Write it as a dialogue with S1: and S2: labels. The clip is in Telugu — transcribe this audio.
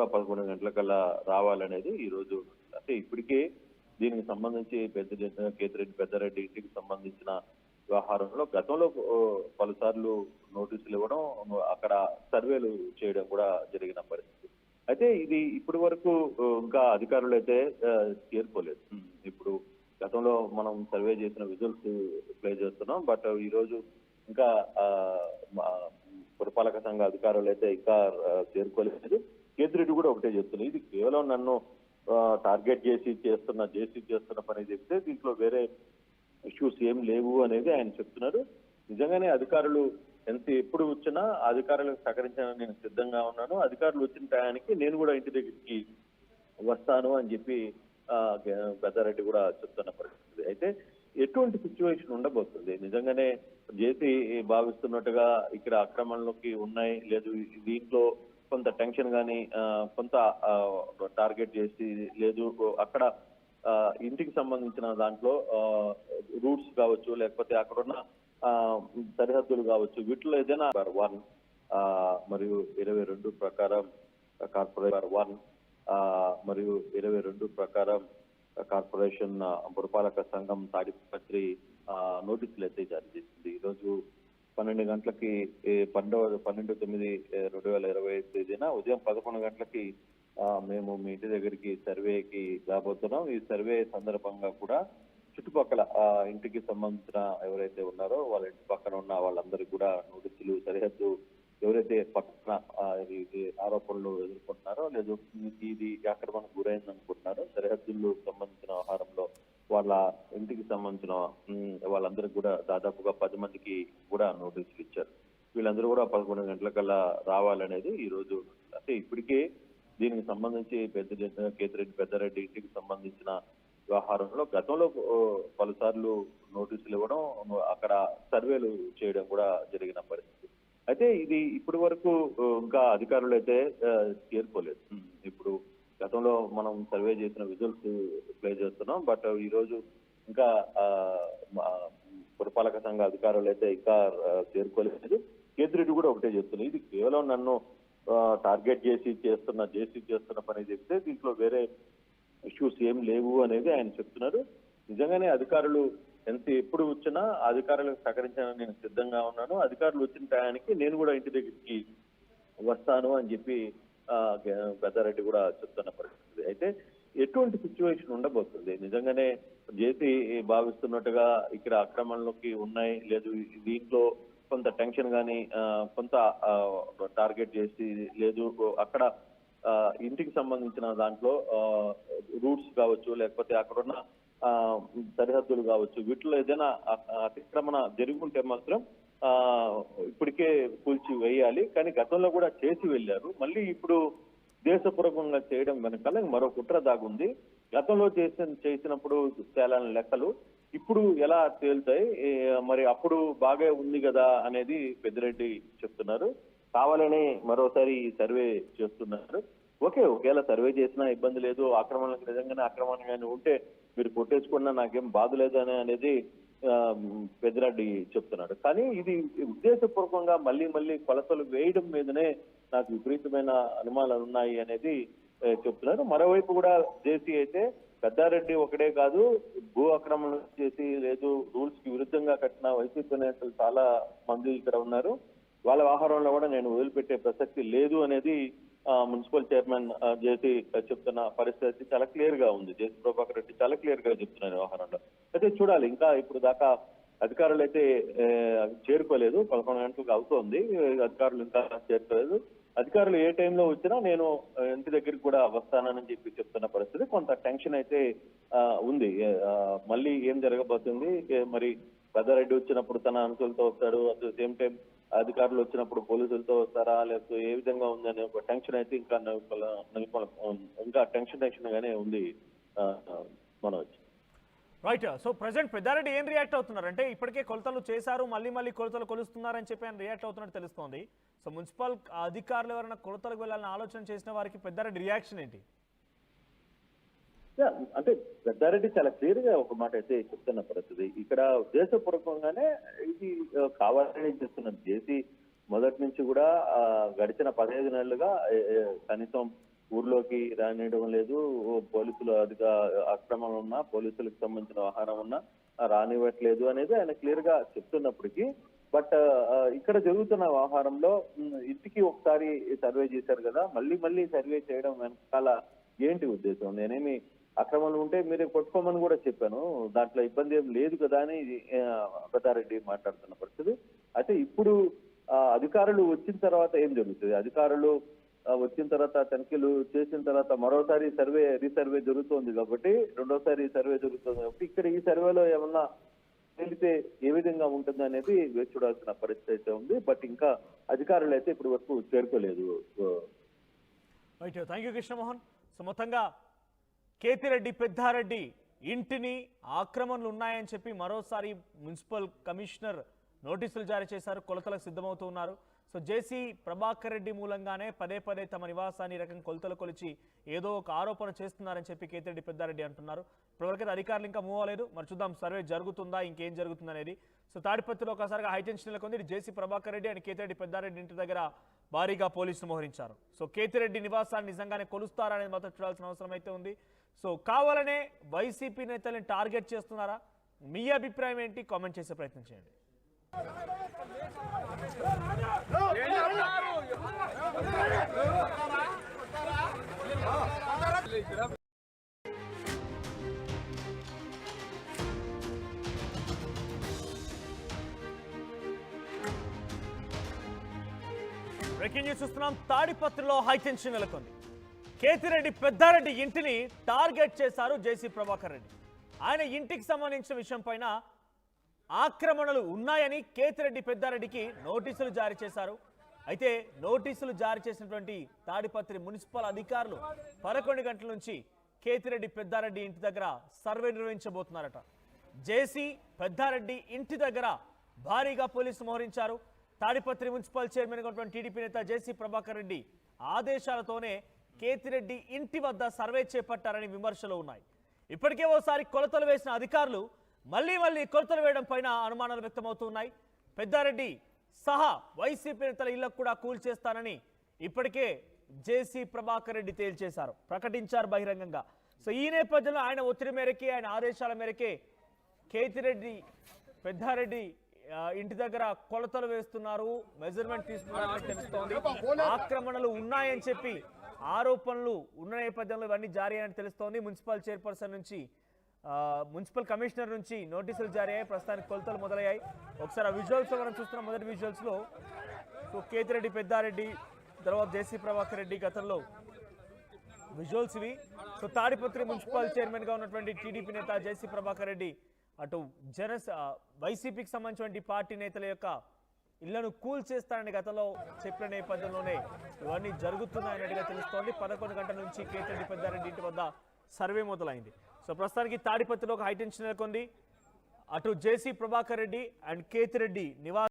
S1: కూడా 11 గంటలకల్లా రావాలనేది ఈ రోజు. అంటే ఇప్పటికే దీనికి సంబంధించి కేతిరెడ్డి పెద్దారెడ్డి ఇంటికి సంబంధించిన వ్యవహారంలో గతంలో పలుసార్లు నోటీసులు ఇవ్వడం, అక్కడ సర్వేలు చేయడం కూడా జరిగిన పరిస్థితి. అయితే ఇది ఇప్పటి వరకు ఇంకా అధికారులు అయితే చేరుకోలేదు. ఇప్పుడు గతంలో మనం సర్వే చేసిన విజువల్స్ ప్లే చేస్తున్నాం. బట్ ఈ రోజు ఇంకా పురపాలక సంఘ అధికారులు అయితే ఇంకా చేరుకోలేదు. కేతిరెడ్డి కూడా ఒకటే చెప్తున్నారు, ఇది కేవలం నన్ను టార్గెట్ చేస్తున్న పని చెప్తే దీంట్లో వేరే ఇష్యూస్ ఏం లేవు అనేది ఆయన చెప్తున్నారు. నిజంగానే అధికారులు ఎప్పుడు వచ్చినా అధికారులకు సహకరించాలని నేను సిద్ధంగా ఉన్నాను. అధికారులు వచ్చిన టయానికి నేను కూడా ఇంటి దగ్గరికి వస్తాను అని చెప్పి పెద్దారెడ్డి కూడా చెప్తున్న పరిస్థితి. అయితే ఎటువంటి సిచ్యువేషన్ ఉండబోతుంది? నిజంగానే జేసీ భావిస్తున్నట్టుగా ఇక్కడ అక్రమంలోకి ఉన్నాయి, లేదు దీంట్లో కొంత టెన్షన్ కానీ కొంత టార్గెట్ చేసి, లేదు అక్కడ ఇంటికి సంబంధించిన దాంట్లో రూట్స్ కావచ్చు, లేకపోతే అక్కడున్న సరిహద్దులు కావచ్చు, వీటిలో ఏదైనా 1 మరియు 22 ప్రకారం కార్పొరేషన్ పురపాలక సంఘం తాడిపత్రి నోటీసులు అయితే జారీ చేసింది. ఈరోజు 12 గంటలకి 12/9/2025 తేదీన ఉదయం 11 గంటలకి మేము మీ ఇంటి దగ్గరికి సర్వేకి రాబోతున్నాం. ఈ సర్వే సందర్భంగా కూడా చుట్టుపక్కల ఇంటికి సంబంధించిన ఎవరైతే ఉన్నారో వాళ్ళ ఇంటి పక్కన ఉన్న వాళ్ళందరికీ కూడా నోటీసులు, సరిహద్దు ఎవరైతే పక్కన ఆరోపణలు ఎదుర్కొంటున్నారో, లేదు ఇది ఆక్రమణకు గురైంది అనుకుంటున్నారో, సరిహద్దుల్లో సంబంధించిన వ్యవహారంలో వాళ్ళ ఇంటికి సంబంధించిన వాళ్ళందరికీ కూడా దాదాపుగా 10 మందికి కూడా నోటీసులు ఇచ్చారు. వీళ్ళందరూ కూడా 11 గంటలకల్లా రావాలనేది ఈ రోజు. అంటే ఇప్పటికే దీనికి సంబంధించి కేతిరెడ్డి పెద్దారెడ్డి ఇంటికి సంబంధించిన వ్యవహారంలో గతంలో పలుసార్లు నోటీసులు ఇవ్వడం, అక్కడ సర్వేలు చేయడం కూడా జరిగిన పరిస్థితి. అయితే ఇది ఇప్పటి వరకు ఇంకా అధికారులు అయితే చేరుకోలేదు. ఇప్పుడు గతంలో మనం సర్వే చేసిన విజువల్స్ ప్లే చేస్తున్నాం. బట్ ఈ రోజు ఇంకా పురపాలక సంఘ అధికారులు అయితే ఇంకా చేరుకోలేదు. కేతిరెడ్డి కూడా ఒకటే చెప్తున్నారు, ఇది కేవలం నన్ను టార్గెట్ చేస్తున్న పని చెప్తే దీంట్లో వేరే ఇష్యూస్ ఏం లేవు అనేది ఆయన చెప్తున్నారు. నిజంగానే అధికారులు ఎప్పుడు వచ్చినా అధికారులకు సహకరించాలని నేను సిద్ధంగా ఉన్నాను. అధికారులు వచ్చిన టయానికి నేను కూడా ఇంటి దగ్గరికి వస్తాను అని చెప్పి పెద్దారెడ్డి కూడా చెప్తున్న పరిస్థితి. అయితే ఎటువంటి సిచ్యువేషన్ ఉండబోతుంది? నిజంగానే జేసీ భావిస్తున్నట్టుగా ఇక్కడ అక్రమంలోకి ఉన్నాయి, లేదు దీంట్లో కొంత టెన్షన్ కానీ కొంత టార్గెట్ చేసి, లేదు అక్కడ ఇంటికి సంబంధించిన దాంట్లో రూట్స్ కావచ్చు, లేకపోతే అక్కడున్న సరిహద్దులు కావచ్చు, వీటిలో ఏదైనా అతిక్రమణ జరుగుంటే మాత్రం ఇప్పటికే కూల్చి వేయాలి. కానీ గతంలో కూడా చేసి వెళ్ళారు. మళ్ళీ ఇప్పుడు దేశపూర్వకంగా చేయడం వెనకాల మరో కుట్ర దాగుంది. గతంలో చేసినప్పుడు చాలా లెక్కలు ఇప్పుడు ఎలా తేలుతాయి, మరి అప్పుడు బాగా ఉంది కదా అనేది పెద్దిరెడ్డి చెప్తున్నారు. కావాలని మరోసారి సర్వే చేస్తున్నారు. ఒకవేళ సర్వే చేసినా ఇబ్బంది లేదు, ఆక్రమణలకు నిజంగానే ఆక్రమణగానే ఉంటే మీరు కొట్టేసుకున్నా నాకేం బాధ లేదు అనేది పెద్దిరెడ్డి చెప్తున్నాడు. కానీ ఇది ఉద్దేశపూర్వకంగా మళ్ళీ మళ్ళీ కొలతలు వేయడం మీదనే నాకు విపరీతమైన అనుమానాలు ఉన్నాయి అనేది చెప్తున్నారు. మరోవైపు కూడా జేసీ అయితే పెద్దారెడ్డి ఒకటే కాదు, భూ ఆక్రమణ చేసి, లేదు రూల్స్ కి విరుద్ధంగా కట్టిన వైసీపీ నేతలు చాలా మంది ఇక్కడ ఉన్నారు, వాళ్ళ వ్యవహారంలో కూడా నేను వదిలిపెట్టే ప్రసక్తి లేదు అనేది మున్సిపల్ చైర్మన్ జేసీ చెప్తున్న పరిస్థితి చాలా క్లియర్ గా ఉంది. జేసీ ప్రభాకర్ రెడ్డి చాలా క్లియర్ గా చెప్తున్నారు వ్యవహారంలో. అయితే చూడాలి, ఇంకా ఇప్పుడు దాకా అధికారులు అయితే చేరుకోలేదు. 11 గంటలకు అవుతోంది, అధికారులు ఇంకా చేరుకోలేదు. అధికారులు ఏ టైంలో వచ్చినా నేను ఇంటి దగ్గరికి కూడా వస్తానని చెప్పి చెప్తున్న పరిస్థితి. కొంత టెన్షన్ అయితే ఉంది. మళ్ళీ ఏం జరగబోతుంది, మరి పెద్దారెడ్డి వచ్చినప్పుడు తన అనుచరులతో వస్తాడు, అట్ ద సేమ్ టైం అధికారులు వచ్చినప్పుడు పోలీసులతో వస్తారా, లేకపోతే ఏ విధంగా ఉందనే ఒక టెన్షన్ అయితే ఇంకా టెన్షన్ గానే ఉంది Manoj.
S2: Right. So present Peddareddy ఏం రియాక్ట్ అవుతున్నారు అంటే, ఇప్పటికే కొలతలు చేశారు, మళ్ళీ కొలతలు కొలుస్తున్నారని చెప్పి ఆయన రియాక్ట్ అవుతున్నట్టు తెలుస్తోంది. సో మున్సిపల్ అధికారులు ఎవరైనా కొలతలకు వెళ్ళాలని ఆలోచన చేసిన వారికి పెద్దారెడ్డి రియాక్షన్ ఏంటి?
S1: అంటే పెద్దారెడ్డి చాలా క్లియర్ గా ఒక మాట అయితే చెప్తున్న పరిస్థితి. ఇక్కడ ఉద్దేశపూర్వకంగానే ఇది కావాలని చేస్తున్నది. జేసీ మొదటి నుంచి కూడా గడిచిన 15 నెలలుగా కనీసం ఊర్లోకి రానియడం లేదు. పోలీసులు అక్రమం ఉన్నా, పోలీసులకు సంబంధించిన ఆహారం ఉన్నా రానివ్వట్లేదు అనేది ఆయన క్లియర్ గా చెప్తున్నప్పటికీ, బట్ ఇక్కడ జరుగుతున్న వ్యవహారంలో ఇంటికి ఒకసారి సర్వే చేశారు కదా, మళ్ళీ మళ్ళీ సర్వే చేయడం వెనకాల ఏంటి ఉద్దేశం? నేనేమి అక్రమాలు ఉంటే మీరు కొట్టుకోమని కూడా చెప్పాను, దాంట్లో ఇబ్బంది ఏం లేదు కదా అని పెద్దారెడ్డి మాట్లాడుతున్న పరిస్థితి. అయితే ఇప్పుడు అధికారులు వచ్చిన తర్వాత ఏం జరుగుతుంది? అధికారులు వచ్చిన తర్వాత తనిఖీలు చేసిన తర్వాత మరోసారి రీసర్వే జరుగుతోంది కాబట్టి, రెండోసారి సర్వే జరుగుతుంది కాబట్టి ఇక్కడ ఈ సర్వేలో ఏమన్నా తేలితే ఏ విధంగా ఉంటుంది అనేది వేచి చూడాల్సిన పరిస్థితి అయితే ఉంది. బట్ ఇంకా అధికారులు అయితే ఇప్పటి వరకు చేరుకోలేదు.
S2: Thank you Krishnamohan. సో మొత్తంగా కేతిరెడ్డి పెద్దారెడ్డి ఇంటిని ఆక్రమణలు ఉన్నాయని చెప్పి మరోసారి మున్సిపల్ కమిషనర్ నోటీసులు జారీ చేశారు, కొలతలకు సిద్ధమవుతూ ఉన్నారు. సో జేసీ ప్రభాకర్ రెడ్డి మూలంగానే పదే పదే తమ నివాసాన్ని రకం కొలతలు కొలిచి ఏదో ఒక ఆరోపణ చేస్తున్నారని చెప్పి కేతిరెడ్డి పెద్దారెడ్డి అంటున్నారు. ఇప్పటివరకు అధికారులు ఇంకా మూవ్ అవ్వలేదు, మరి చూద్దాం సర్వే జరుగుతుందా, ఇంకేం జరుగుతుంది అనేది. సో తాడిపత్రిలో ఒకసారిగా హైటెన్షన్ నెలకొంది. జేసీ ప్రభాకర్ రెడ్డి అండ్ కేతిరెడ్డి పెద్దారెడ్డి ఇంటి దగ్గర భారీగా పోలీసులు మోహరించారు. సో కేతిరెడ్డి నివాసాన్ని నిజంగానే కొలుస్తారా అనేది మాత్రం చూడాల్సిన అవసరం అయితే ఉంది. సో కావాలనే వైసీపీ నేతల్ని టార్గెట్ చేస్తున్నారా? మీ అభిప్రాయం ఏంటి? కామెంట్ చేసే ప్రయత్నం చేయండి. బ్రేకింగ్ న్యూస్ చూస్తున్నాం. తాడిపత్రిలో హైటెన్షన్ నెలకొంది. కేతిరెడ్డి పెద్దారెడ్డి ఇంటిని టార్గెట్ చేశారు జేసీ ప్రభాకర్ రెడ్డి. ఆయన ఇంటికి సంబంధించిన విషయం పైన ఆక్రమణలు ఉన్నాయని కేతిరెడ్డి పెద్దారెడ్డికి నోటీసులు జారీ చేశారు. అయితే నోటీసులు జారీ చేసినటువంటి తాడిపత్రి మున్సిపల్ అధికారులు 11 గంటల నుంచి కేతిరెడ్డి పెద్దారెడ్డి ఇంటి దగ్గర సర్వే నిర్వహించబోతున్నారట. జేసీ పెద్దారెడ్డి ఇంటి దగ్గర భారీగా పోలీసులు మోహరించారు. తాడిపత్రి మున్సిపల్ చైర్మన్ ఉన్నటువంటి టీడీపీ నేత జేసీ ప్రభాకర్ రెడ్డి ఆదేశాలతోనే కేతిరెడ్డి ఇంటి వద్ద సర్వే చేపట్టారని విమర్శలు ఉన్నాయి. ఇప్పటికే ఓసారి కొలతలు వేసిన అధికారులు మళ్లీ కొలతలు వేయడం పైన అనుమానాలు వ్యక్తమవుతున్నాయి. పెద్దారెడ్డి సహా వైసీపీ నేతల ఇళ్లకు కూడా కూల్చేస్తానని ఇప్పటికే జేసీ ప్రభాకర్ రెడ్డి తేల్చేశారు, ప్రకటించారు బహిరంగంగా. సో ఈ నేపథ్యంలో ఆయన ఒత్తిడి మేరకి, ఆయన ఆదేశాల మేరకే కేతిరెడ్డి పెద్దారెడ్డి ఇంటి దగ్గర కొలతలు వేస్తున్నారు, మెజర్మెంట్ తీసుకున్నారని తెలుస్తోంది. ఆక్రమణలు ఉన్నాయని చెప్పి ఆరోపణలు ఉన్న నేపథ్యంలో ఇవన్నీ జారీ అని తెలుస్తోంది. మున్సిపల్ చైర్పర్సన్ నుంచి, మున్సిపల్ కమిషనర్ నుంచి నోటీసులు జారీ అయ్యాయి. ప్రస్తుతానికి కొలతలు మొదలయ్యాయి. ఒకసారి ఆ విజువల్స్లో మనం చూస్తున్నాం. మొదటి విజువల్స్లో సో కేతిరెడ్డి పెద్దారెడ్డి, తర్వాత జేసీ ప్రభాకర్ రెడ్డి గతంలో విజువల్స్ ఇవి. సో తాడిపత్రి మున్సిపల్ చైర్మన్గా ఉన్నటువంటి టీడీపీ నేత జేసీ ప్రభాకర్ రెడ్డి అటు వైసీపీకి సంబంధించిన పార్టీ నేతల యొక్క ఇళ్లను కూల్ చేస్తారని గతంలో చెప్పిన నేపథ్యంలోనే ఇవన్నీ జరుగుతున్నాయన్నట్టుగా తెలుస్తోంది. 11 గంటల నుంచి కేతిరెడ్డి పెద్దారెడ్డి ఇంటి వద్ద సర్వే మొదలైంది. సో ప్రస్తుతానికి తాడిపత్రిలో ఒక హైటెన్షన్ నెలకొంది. అటు జేసీ ప్రభాకర్ రెడ్డి అండ్ కేతిరెడ్డి నివాస